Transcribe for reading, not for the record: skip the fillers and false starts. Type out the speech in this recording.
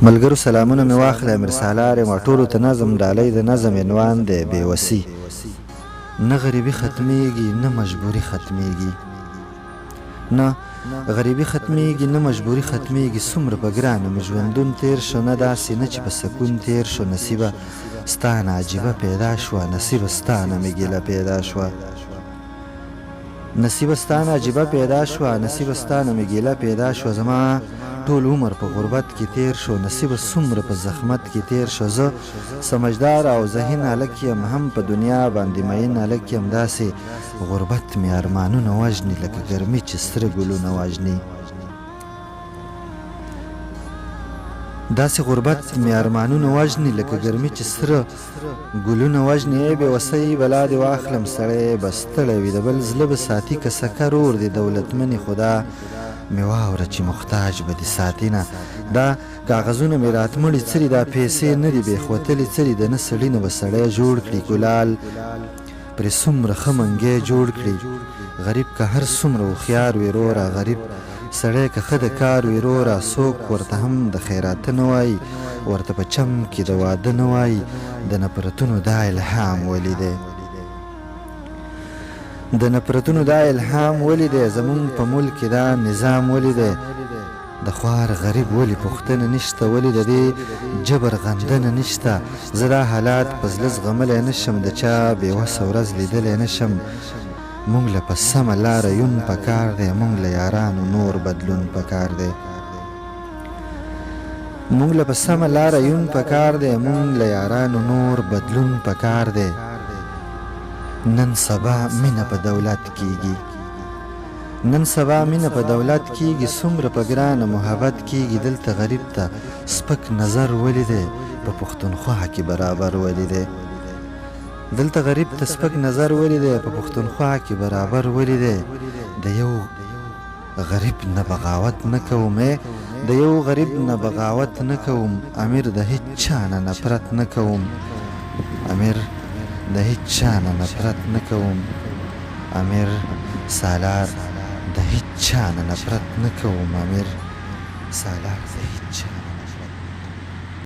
ملګرو سلامونه مې واخلئ. امیر سالار یم او ټولو ته نظم ډالۍ د نظم عنوان دی بېوسي. نه غریبي ختمیږي نه مجبوري ختمیږي، نه غریبي ختمیږي نه مجبوري ختمیږي. څومره په ګرانه مې ژوندون تېر شو، نه داسې نه چې په سکون تېر شو. نصیبه ستا نه عجیبه پیدا شوه، نصیبه ستا نه مې ګیله پیدا شوه. نصیبه ستا نه عجیبه پیدا شوه، نصیبه ستا نه مې ګیله پیدا شوه. زما ټول عمر په غربت کې تیر شو، نصیبه څومره په زحمت کې تیر شو. زه سمجدار او ذهین هلک یم، هم په دنیا باندې مین هلک یم. داسې غربت مې ارمانونه وژني لکه ګرمي چې سره ګلونه وژني. داسې غربت مې ارمانونه وژني لکه ګرمي چې سره ګلونه وژني. ای بېوسۍ بلا دې واخلم سړی به ستړی وي، د بل زړه به ساتي که سکه رور دې دولتمنې خدا مې واوره چې محتاج به دې ساتي نه. دا کاغذونه مې راتمړي څري، دا پیسې نه دي بېخوتلې څري. د نه سړي نه به سړی جوړ کړي، ګلال پرې څومره ښه منګی جوړ کړي. غریب که هر څومره هوښیار وي وروره، غریب سړی که ښه د کار وي وروره. څوک ورته هم د خیراته نه وایي، ورته په چم کې د واده نه وایي. د نفرتونو دا الهام ولې دی، د نفرتونو دا الهام ولې دی. زمونږ په ملک کې دا نظام ولې دی. د خوار غریب ولې پوښتنه نشته، ولې د دې جبر غندنه نشته. زه دا حالات په زړه زغملی نشم، د چا بېوسه ورځ لیدلی نشم. مونږ له په سمه لاره یون پکار دی، مونږ له یارانو نور بدلون پکار دی. مونږ له په سمه لاره یون پکار دی، مونږ له یارانو نور بدلون پکار دی. نن سبا مینه په دولت کیږي، نن سبا مینه په دولت کیږي. څومره په ګرانه محبت کیږي. دلته غریب ته سپک نظر ولې دی، په پښتونخوا کې برابر ولې دی. دلته غریب ته سپک نظر ولې دی، په پښتونخوا کې برابر ولې دی. د یو غریب نه بغاوت نه کوم، د یو غریب نه بغاوت نه کوم. امیر د هیڅ چا نه نفرت نه کوم، امیر د هیڅ چا نه نفرت نه کوم. امیر سالار د هیڅ چا نه نفرت نه کوم. امیر سالار د هیڅ چا